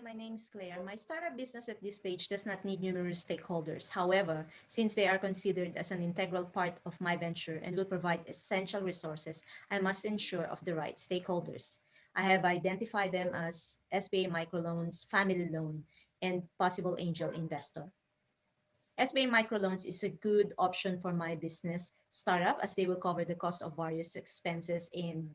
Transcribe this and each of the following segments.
my name is Claire. My startup business at this stage does not need numerous stakeholders. However, since they are considered as an integral part of my venture and will provide essential resources, I must ensure of the right stakeholders. I have identified them as SBA microloans, family loan, and possible angel investor. SBA microloans is a good option for my business startup as they will cover the cost of various expenses in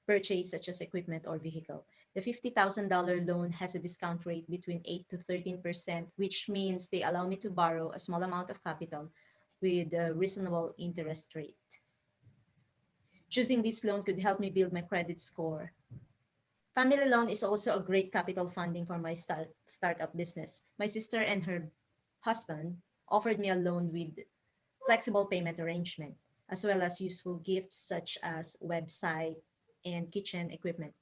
purchase such as equipment or vehicle. The $50,000 loan has a discount rate between 8 to 13%, which means they allow me to borrow a small amount of capital with a reasonable interest rate. Choosing this loan could help me build my credit score. Family loan is also a great capital funding for my startup business. My sister and her husband offered me a loan with flexible payment arrangement, as well as useful gifts such as website and kitchen equipment.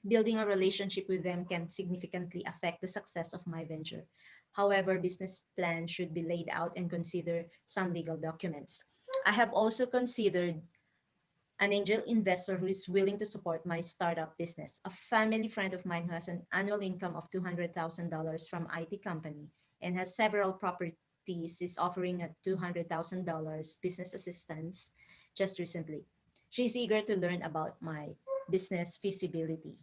Building a relationship with them can significantly affect the success of my venture. However, business plan should be laid out and consider some legal documents. I have also considered an angel investor who is willing to support my startup business. A family friend of mine who has an annual income of $200,000 from IT company and has several properties is offering a $200,000 business assistance just recently. She's eager to learn about my business feasibility.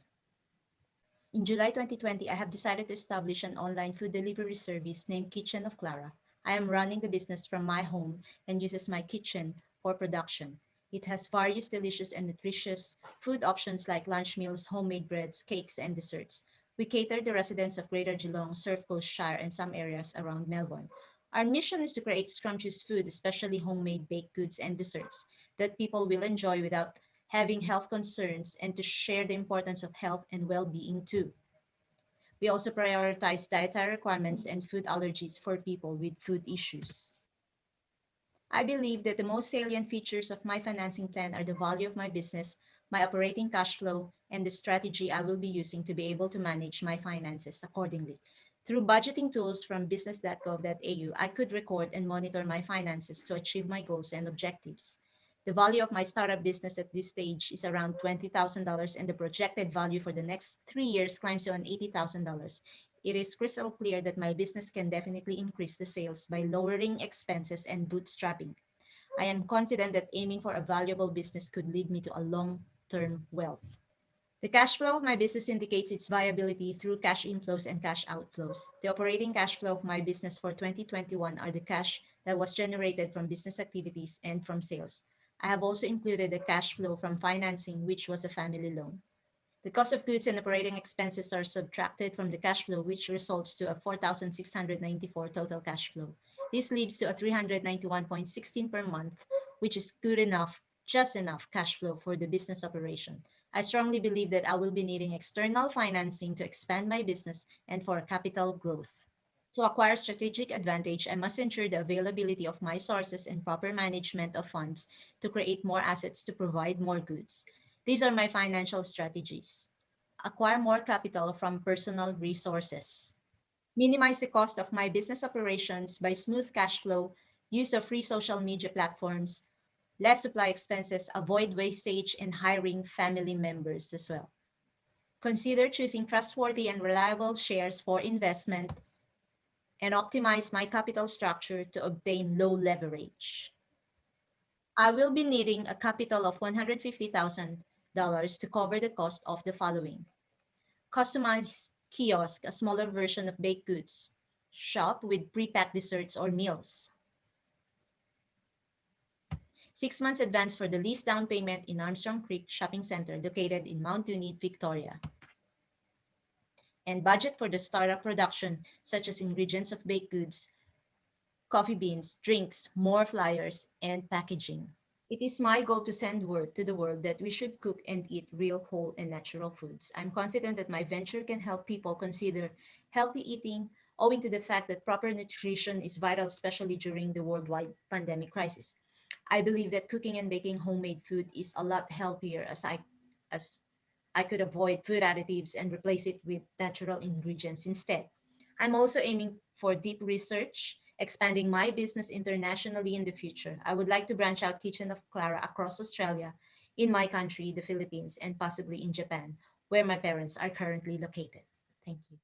In July 2020, I have decided to establish an online food delivery service named Kitchen of Clara. I am running the business from my home and uses my kitchen for production. It has various delicious and nutritious food options like lunch meals, homemade breads, cakes, and desserts. We cater to residents of Greater Geelong, Surf Coast Shire, and some areas around Melbourne. Our mission is to create scrumptious food, especially homemade baked goods and desserts, that people will enjoy without having health concerns and to share the importance of health and well-being too. We also prioritize dietary requirements and food allergies for people with food issues. I believe that the most salient features of my financing plan are the value of my business, my operating cash flow, and the strategy I will be using to be able to manage my finances accordingly. Through budgeting tools from business.gov.au, I could record and monitor my finances to achieve my goals and objectives. The value of my startup business at this stage is around $20,000, and the projected value for the next 3 years climbs to an $80,000. It is crystal clear that my business can definitely increase the sales by lowering expenses and bootstrapping. I am confident that aiming for a valuable business could lead me to a long-term wealth. The cash flow of my business indicates its viability through cash inflows and cash outflows. The operating cash flow of my business for 2021 are the cash that was generated from business activities and from sales. I have also included the cash flow from financing, which was a family loan. The cost of goods and operating expenses are subtracted from the cash flow, which results to a 4,694 total cash flow. This leads to a 391.16 per month, which is good enough, just enough cash flow for the business operation. I strongly believe that I will be needing external financing to expand my business and for capital growth. To acquire strategic advantage, I must ensure the availability of my sources and proper management of funds to create more assets to provide more goods. These are my financial strategies. Acquire more capital from personal resources. Minimize the cost of my business operations by smooth cash flow, use of free social media platforms, less supply expenses, avoid wastage, and hiring family members as well. Consider choosing trustworthy and reliable shares for investment and optimize my capital structure to obtain low leverage. I will be needing a capital of $150,000 to cover the cost of the following: customized kiosk, a smaller version of baked goods shop with pre-packed desserts or meals. 6 months advance for the lease down payment in Armstrong Creek Shopping Center located in Mount Union, Victoria. And budget for the startup production such as ingredients of baked goods, coffee beans, drinks, more flyers, and packaging. It is my goal to send word to the world that we should cook and eat real, whole, and natural foods. I'm confident that my venture can help people consider healthy eating, owing to the fact that proper nutrition is vital, especially during the worldwide pandemic crisis. I believe that cooking and baking homemade food is a lot healthier as I could avoid food additives and replace it with natural ingredients instead. I'm also aiming for deep research, expanding my business internationally in the future. I would like to branch out Kitchen of Clara across Australia, in my country, the Philippines, and possibly in Japan, where my parents are currently located. Thank you.